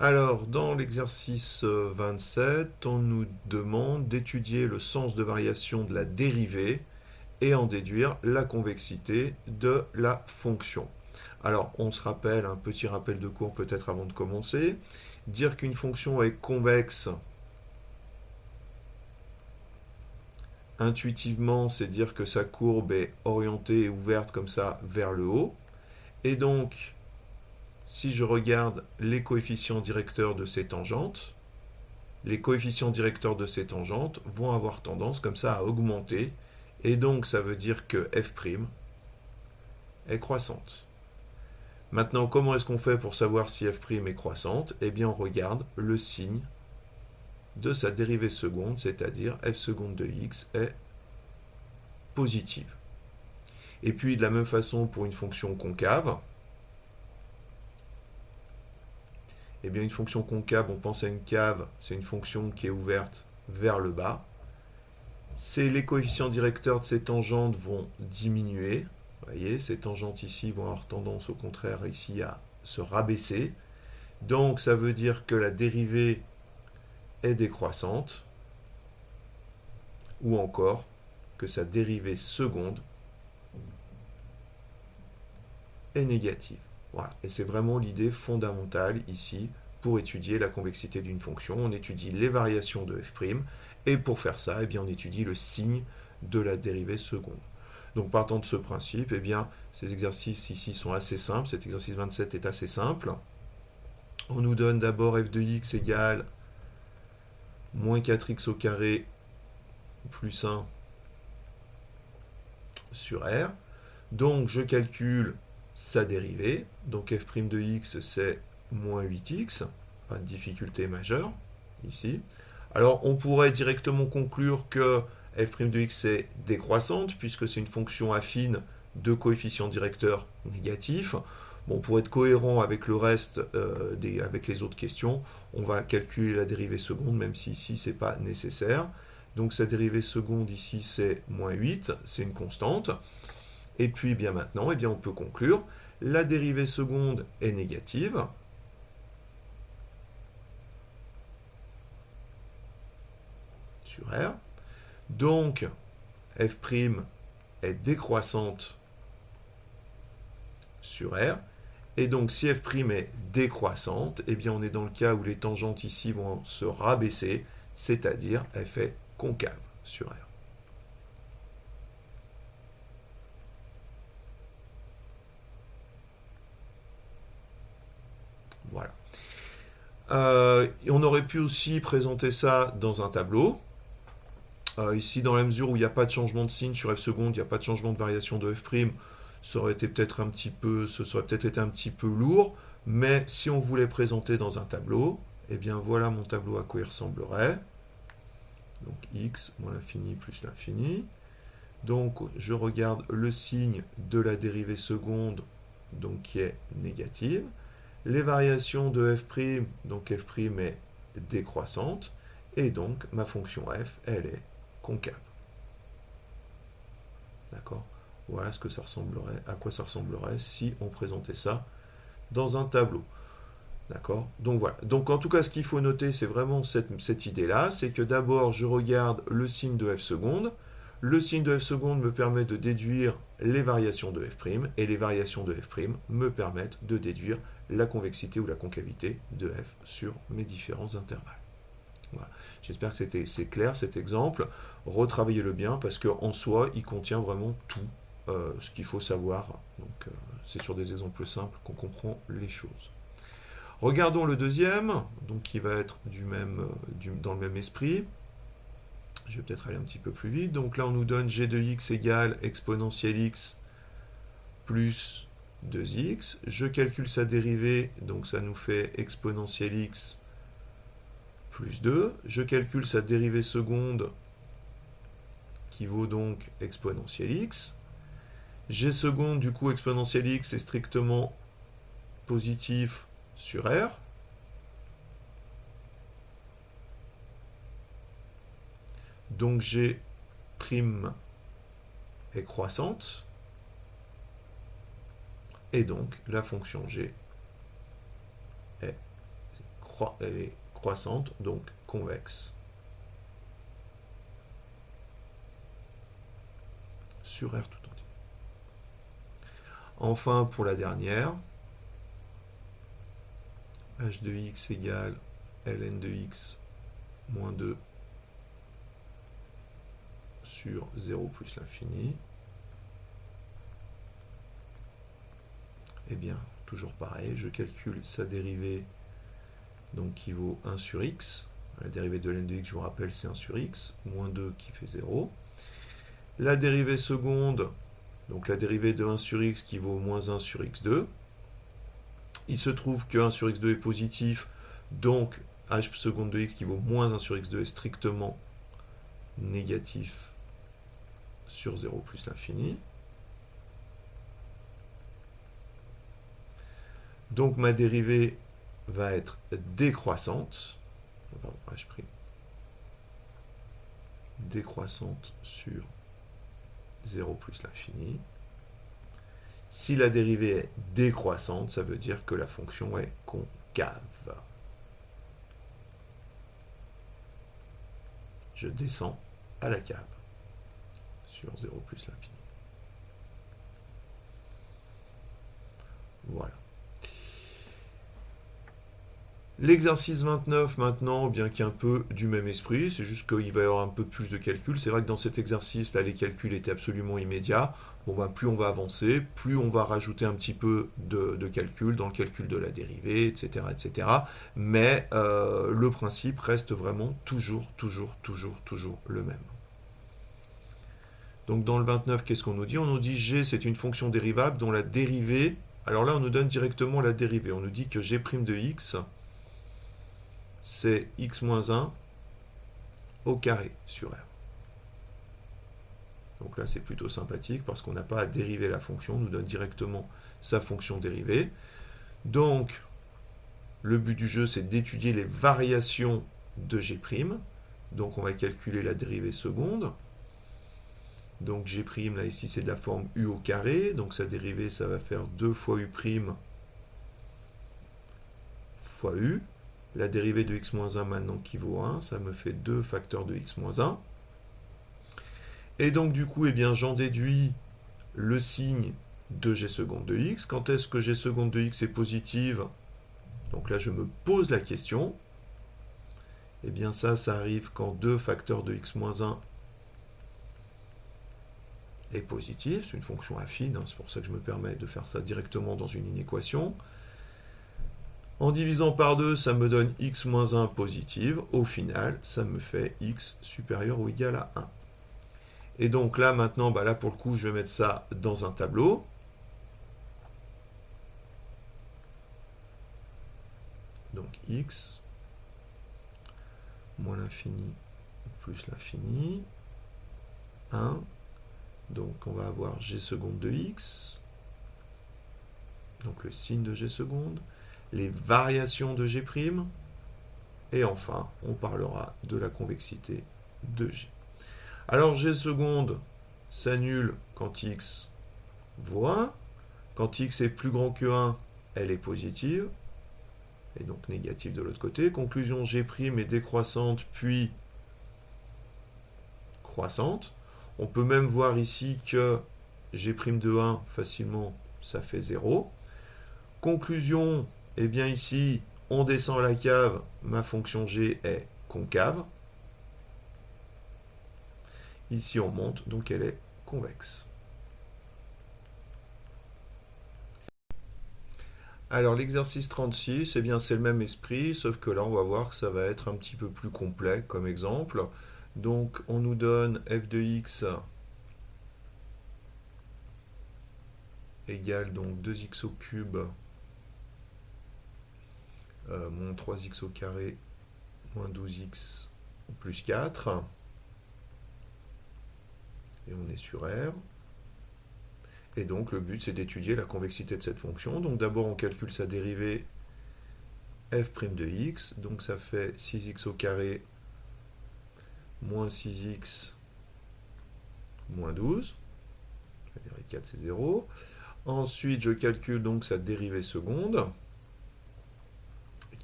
Alors, dans l'exercice 27, on nous demande d'étudier le sens de variation de la dérivée et en déduire la convexité de la fonction. Alors, on se rappelle, un petit rappel de cours peut-être avant de commencer. Dire qu'une fonction est convexe, intuitivement, c'est dire que sa courbe est orientée et ouverte comme ça vers le haut. Et donc, si je regarde les coefficients directeurs de ces tangentes, les coefficients directeurs de ces tangentes vont avoir tendance comme ça à augmenter. Et donc, ça veut dire que f' est croissante. Maintenant, comment est-ce qu'on fait pour savoir si f' est croissante? Eh bien, on regarde le signe de sa dérivée seconde, c'est-à-dire f seconde de x est positive. Et puis, de la même façon, pour une fonction concave, eh bien, une fonction concave, on pense à une cave, c'est une fonction qui est ouverte vers le bas. Les coefficients directeurs de ces tangentes vont diminuer. Vous voyez, ces tangentes ici vont avoir tendance au contraire ici à se rabaisser. Donc ça veut dire que la dérivée est décroissante, ou encore que sa dérivée seconde est négative. Voilà. Et c'est vraiment l'idée fondamentale ici pour étudier la convexité d'une fonction. On étudie les variations de f', et pour faire ça, eh bien, on étudie le signe de la dérivée seconde. Donc partant de ce principe, eh bien, ces exercices ici sont assez simples. Cet exercice 27 est assez simple. On nous donne d'abord f de x égale moins 4x au carré plus 1 sur R. Donc je calcule sa dérivée. Donc f' de x, c'est moins 8x. Pas de difficulté majeure ici. Alors on pourrait directement conclure que f' de x est décroissante, puisque c'est une fonction affine de coefficients directeurs négatifs. Bon, pour être cohérent avec le reste, avec les autres questions, on va calculer la dérivée seconde, même si ici c'est pas nécessaire. Donc sa dérivée seconde ici c'est moins 8, c'est une constante. Et puis bien maintenant, eh bien, on peut conclure, la dérivée seconde est négative. Sur R. Donc f' est décroissante sur R. Et donc si f' est décroissante, eh bien on est dans le cas où les tangentes ici vont se rabaisser, c'est-à-dire f est concave sur R. Voilà. On aurait pu aussi présenter ça dans un tableau. Ici, dans la mesure où il n'y a pas de changement de signe sur f seconde, il n'y a pas de changement de variation de f', ça aurait été peut-être un petit peu, ce serait peut-être été un petit peu lourd, mais si on voulait présenter dans un tableau, eh bien voilà mon tableau à quoi il ressemblerait. Donc x moins l'infini plus l'infini. Donc je regarde le signe de la dérivée seconde, donc qui est négative. Les variations de f', donc f' est décroissante, et donc ma fonction f, elle est concave. D'accord? Voilà ce que ça ressemblerait, à quoi ça ressemblerait si on présentait ça dans un tableau. D'accord? Donc voilà. Donc en tout cas, ce qu'il faut noter, c'est vraiment cette idée-là, c'est que d'abord, je regarde le signe de f seconde. Le signe de f seconde me permet de déduire les variations de f', et les variations de f' me permettent de déduire la convexité ou la concavité de f sur mes différents intervalles. Voilà. J'espère que c'est clair cet exemple. Retravaillez-le bien parce qu'en soi, il contient vraiment tout ce qu'il faut savoir. Donc, c'est sur des exemples simples qu'on comprend les choses. Regardons le deuxième, donc qui va être dans le même esprit. Je vais peut-être aller un petit peu plus vite. Donc là, on nous donne g de x égale exponentielle x plus 2x. Je calcule sa dérivée, donc ça nous fait exponentielle x plus 2. Je calcule sa dérivée seconde qui vaut donc exponentielle x. G seconde, du coup, exponentielle x est strictement positif sur R. Donc G' est croissante. Et donc la fonction G est elle est croissante, donc convexe sur R tout entier. Enfin, pour la dernière, h de x égale ln de x moins 2 sur 0 plus l'infini. Eh bien, toujours pareil, je calcule sa dérivée, donc qui vaut 1 sur x. La dérivée de ln de x, je vous rappelle, c'est 1 sur x, moins 2 qui fait 0. La dérivée seconde, donc la dérivée de 1 sur x qui vaut moins 1 sur x2. Il se trouve que 1 sur x2 est positif, donc h seconde de x qui vaut moins 1 sur x2 est strictement négatif sur 0 plus l'infini. Donc ma dérivée va être décroissante, pardon, h', décroissante sur 0 plus l'infini. Si la dérivée est décroissante, ça veut dire que la fonction est concave. Je descends à la cave sur 0 plus l'infini. Voilà. L'exercice 29 maintenant, bien qu'il y ait un peu du même esprit, c'est juste qu'il va y avoir un peu plus de calculs. C'est vrai que dans cet exercice, là, les calculs étaient absolument immédiats. Bon, ben, plus on va avancer, plus on va rajouter un petit peu de calcul dans le calcul de la dérivée, etc. etc. Mais le principe reste vraiment toujours le même. Donc dans le 29, qu'est-ce qu'on nous dit? On nous dit g, c'est une fonction dérivable dont la dérivée... Alors là, on nous donne directement la dérivée. On nous dit que g' de x... c'est x moins 1 au carré sur R. Donc là, c'est plutôt sympathique parce qu'on n'a pas à dériver la fonction, on nous donne directement sa fonction dérivée. Donc, le but du jeu, c'est d'étudier les variations de g'. Donc, on va calculer la dérivée seconde. Donc, g', là, ici, c'est de la forme u au carré. Donc, sa dérivée, ça va faire 2 fois u' fois u. La dérivée de x moins 1 maintenant qui vaut 1, ça me fait 2 facteurs de x moins 1. Et donc du coup, eh bien, j'en déduis le signe de g seconde de x. Quand est-ce que g seconde de x est positive? Donc là, je me pose la question. Eh bien ça arrive quand 2 facteurs de x moins 1 est positif. C'est une fonction affine, hein, c'est pour ça que je me permets de faire ça directement dans une inéquation. En divisant par 2, ça me donne x moins 1 positive. Au final, ça me fait x supérieur ou égal à 1. Et donc là, maintenant, bah là, pour le coup, je vais mettre ça dans un tableau. Donc x moins l'infini plus l'infini. 1. Donc on va avoir g seconde de x. Donc le signe de g seconde. Les variations de g', et enfin, on parlera de la convexité de g. Alors, g seconde s'annule quand x vaut 1. Quand x est plus grand que 1, elle est positive, et donc négative de l'autre côté. Conclusion, g' est décroissante, puis croissante. On peut même voir ici que g' de 1, facilement, ça fait 0. Conclusion, eh bien ici, on descend à la cave, ma fonction g est concave. Ici, on monte, donc elle est convexe. Alors l'exercice 36, eh bien c'est le même esprit, sauf que là, on va voir que ça va être un petit peu plus complet comme exemple. Donc, on nous donne f de x égale donc 2x au cube moins 3x au carré moins 12x plus 4. Et on est sur R. Et donc le but c'est d'étudier la convexité de cette fonction. Donc d'abord on calcule sa dérivée f' de x. Donc ça fait 6x au carré moins 6x moins 12. La dérivée de 4 c'est 0. Ensuite je calcule donc sa dérivée seconde,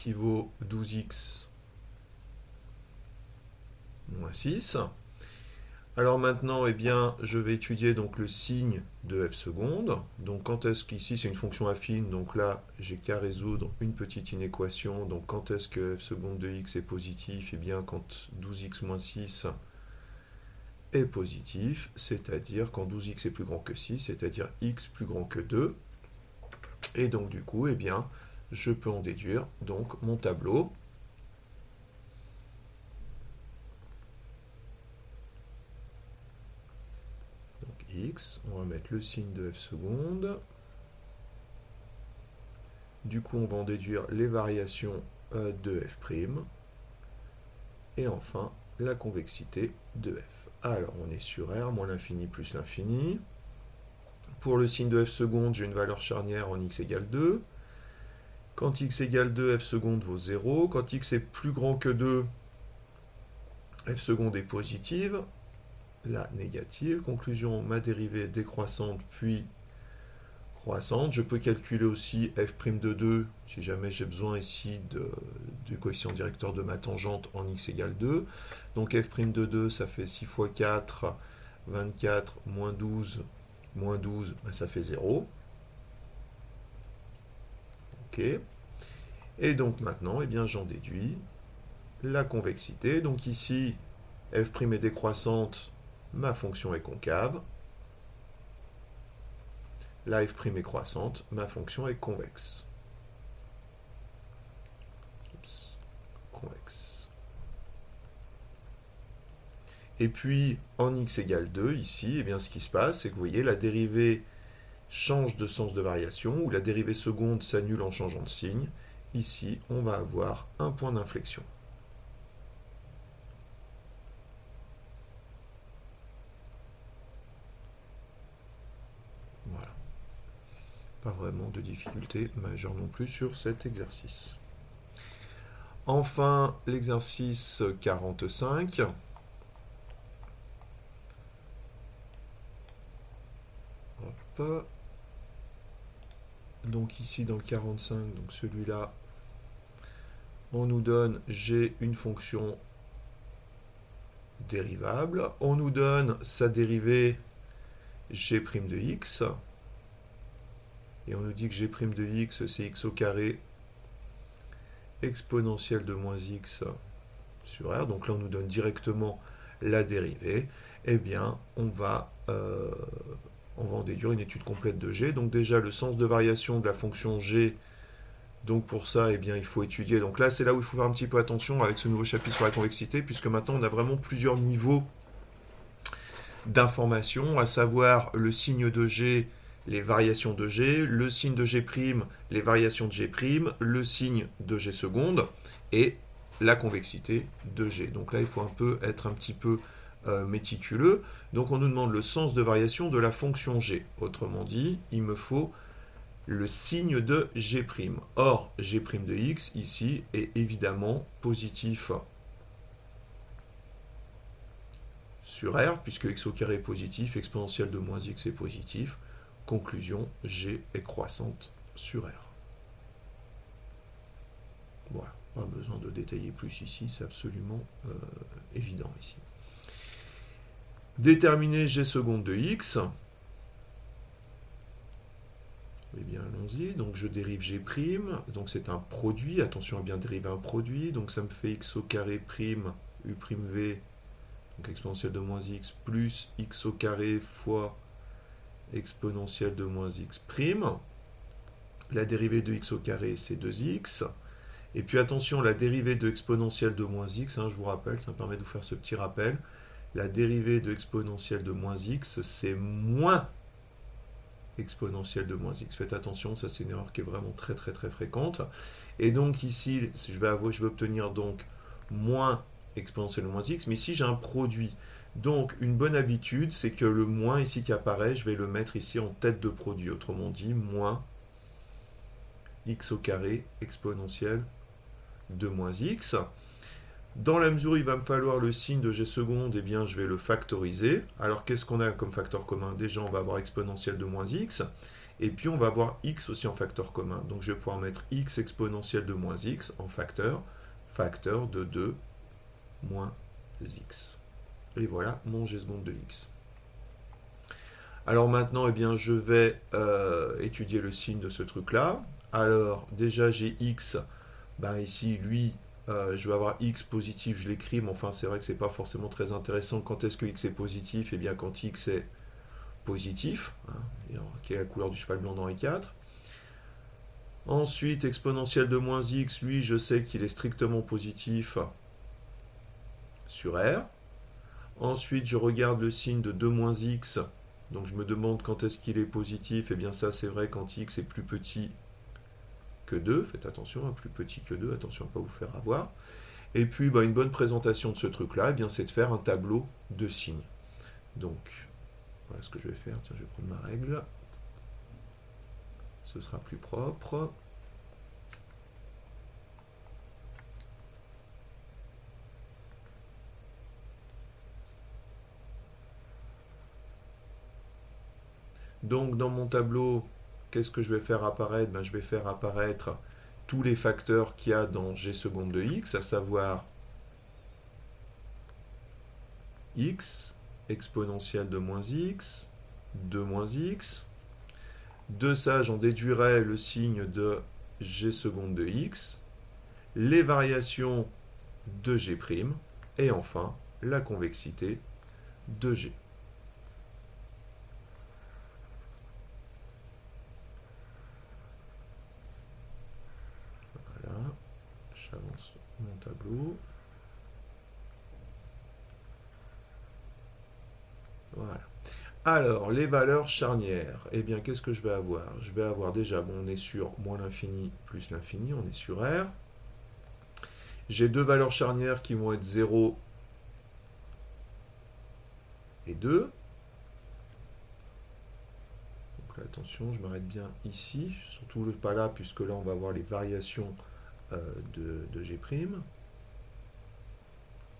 qui vaut 12x moins 6. Alors maintenant, eh bien, je vais étudier donc le signe de f seconde. Donc quand est-ce qu'ici c'est une fonction affine, donc là j'ai qu'à résoudre une petite inéquation. Donc quand est-ce que f seconde de x est positif? Eh bien quand 12x moins 6 est positif, c'est-à-dire quand 12x est plus grand que 6, c'est-à-dire x plus grand que 2. Et donc du coup, eh bien, je peux en déduire donc mon tableau. Donc x, on va mettre le signe de f seconde. Du coup, on va en déduire les variations de f'. Et enfin, la convexité de f. Alors, on est sur R, moins l'infini plus l'infini. Pour le signe de f seconde, j'ai une valeur charnière en x égale 2. Quand x égale 2, f seconde vaut 0. Quand x est plus grand que 2, f seconde est positive. Là, négative. Conclusion, ma dérivée est décroissante puis croissante. Je peux calculer aussi f' de 2, si jamais j'ai besoin ici du coefficient directeur de ma tangente en x égale 2. Donc f' de 2, ça fait 6 fois 4, 24, moins 12, ben ça fait 0. Ok. Et donc maintenant, eh bien, j'en déduis la convexité. Donc ici, f' est décroissante, ma fonction est concave. La f' est croissante, ma fonction est convexe. Convexe. Et puis, en x égale 2, ici, eh bien, ce qui se passe, c'est que vous voyez, la dérivée change de sens de variation, ou la dérivée seconde s'annule en changeant de signe. Ici, on va avoir un point d'inflexion. Voilà. Pas vraiment de difficulté majeure non plus sur cet exercice. Enfin, l'exercice 45. Hop. Donc ici dans le 45, donc celui-là, on nous donne G une fonction dérivable. On nous donne sa dérivée G' de x. Et on nous dit que G' de x, c'est x au carré exponentielle de moins x sur R. Donc là, on nous donne directement la dérivée. Eh bien, on va en déduire une étude complète de G. Donc déjà, le sens de variation de la fonction G. Donc pour ça, eh bien, il faut étudier. Donc là, c'est là où il faut faire un petit peu attention avec ce nouveau chapitre sur la convexité, puisque maintenant, on a vraiment plusieurs niveaux d'information, à savoir le signe de G, les variations de G, le signe de G', les variations de G', le signe de G seconde, et la convexité de G. Donc là, il faut être un petit peu méticuleux. Donc on nous demande le sens de variation de la fonction G. Autrement dit, il me faut le signe de G'. Or, G' de x, ici, est évidemment positif sur R, puisque x au carré est positif, exponentielle de moins x est positif. Conclusion, G est croissante sur R. Voilà, pas besoin de détailler plus ici, c'est absolument évident ici. Déterminer G seconde de x. Eh bien, allons-y. Donc, je dérive G'. Donc, c'est un produit. Attention à bien dériver un produit. Donc, ça me fait x au carré prime u'v, donc exponentielle de moins x, plus x au carré fois exponentielle de moins x prime. La dérivée de x au carré, c'est 2x. Et puis, attention, la dérivée de exponentielle de moins x, je vous rappelle, ça me permet de vous faire ce petit rappel. La dérivée de exponentielle de moins x, c'est moins exponentielle de moins x. Faites attention, ça c'est une erreur qui est vraiment très très très fréquente. Et donc ici, je vais obtenir donc moins exponentielle de moins x, mais ici j'ai un produit. Donc une bonne habitude, c'est que le moins ici qui apparaît, je vais le mettre ici en tête de produit. Autrement dit, moins x au carré exponentielle de moins x. Dans la mesure où il va me falloir le signe de G seconde, eh bien je vais le factoriser. Alors qu'est-ce qu'on a comme facteur commun? Déjà on va avoir exponentielle de moins x. Et puis on va avoir x aussi en facteur commun. Donc je vais pouvoir mettre x exponentielle de moins x en facteur, facteur de 2 moins x. Et voilà mon g seconde de x. Alors maintenant, eh bien, je vais étudier le signe de ce truc-là. Alors déjà j'ai x, ben ici lui, je vais avoir x positif, je l'écris, mais enfin c'est vrai que c'est pas forcément très intéressant. Quand est-ce que x est positif? Eh bien quand x est positif, hein, qui est la couleur du cheval blanc d'Henri IV. Ensuite, exponentielle de moins x, lui je sais qu'il est strictement positif sur R. Ensuite je regarde le signe de 2 moins x, donc je me demande quand est-ce qu'il est positif. Eh bien ça c'est vrai quand x est plus petit que 2, faites attention, plus petit que 2, attention à ne pas vous faire avoir. Et puis bah, une bonne présentation de ce truc-là, eh bien, c'est de faire un tableau de signes. Donc, voilà ce que je vais faire. Tiens, je vais prendre ma règle. Ce sera plus propre. Donc, dans mon tableau, qu'est-ce que je vais faire apparaître? Ben, je vais faire apparaître tous les facteurs qu'il y a dans g seconde de x, à savoir x, exponentielle de moins x, 2 moins x. De ça, j'en déduirai le signe de g seconde de x, les variations de g', et enfin la convexité de g. Voilà, j'avance mon tableau. Voilà. Alors, les valeurs charnières, eh bien, qu'est-ce que je vais avoir? Je vais avoir déjà, bon, on est sur moins l'infini plus l'infini, on est sur R. J'ai deux valeurs charnières qui vont être 0 et 2. Donc là, attention, je m'arrête bien ici, surtout pas là, puisque là, on va avoir les variations de G'.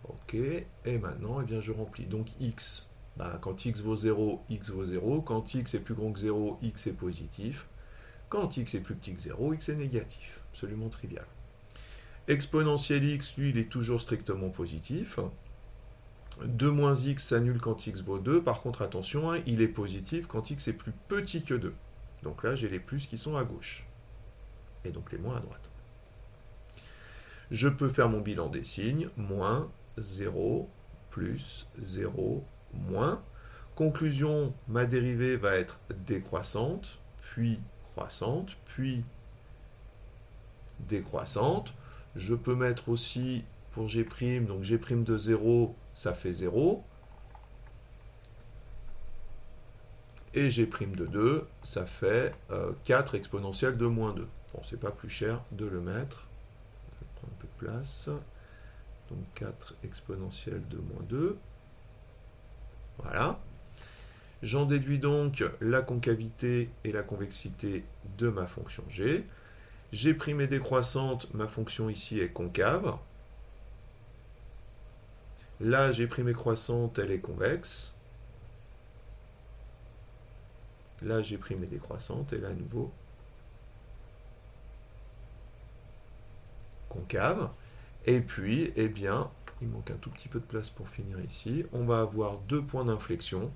Ok, et maintenant, eh bien, je remplis. Donc x, ben, quand x vaut 0, x vaut 0. Quand x est plus grand que 0, x est positif. Quand x est plus petit que 0, x est négatif. Absolument trivial. Exponentiel x, lui, il est toujours strictement positif. 2 moins x s'annule quand x vaut 2. Par contre, attention, hein, il est positif quand x est plus petit que 2. Donc là, j'ai les plus qui sont à gauche. Et donc les moins à droite. Je peux faire mon bilan des signes. Moins 0, plus 0, moins. Conclusion, ma dérivée va être décroissante, puis croissante, puis décroissante. Je peux mettre aussi pour G', donc G' de 0, ça fait 0. Et G' de 2, ça fait 4 exponentielle de moins 2. Bon, c'est pas plus cher de le mettre. Je vais prendre un peu de place. Donc 4 exponentielle de moins 2. Voilà. J'en déduis donc la concavité et la convexité de ma fonction G. G' est décroissante, ma fonction ici est concave. Là, G' est croissante, elle est convexe. Là, G' est décroissante, et là, à nouveau, concave. Et puis, eh bien, il manque un tout petit peu de place pour finir ici. On va avoir deux points d'inflexion.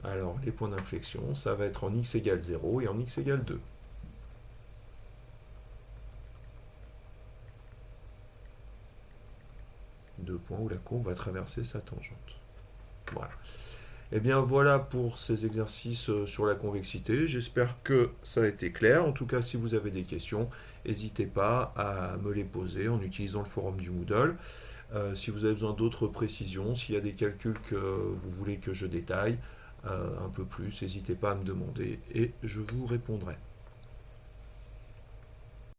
Alors, les points d'inflexion, ça va être en x égale 0 et en x égale 2. Deux points où la courbe va traverser sa tangente. Voilà. Et bien voilà pour ces exercices sur la convexité. J'espère que ça a été clair. En tout cas, si vous avez des questions, n'hésitez pas à me les poser en utilisant le forum du Moodle. Si vous avez besoin d'autres précisions, s'il y a des calculs que vous voulez que je détaille un peu plus, n'hésitez pas à me demander et je vous répondrai.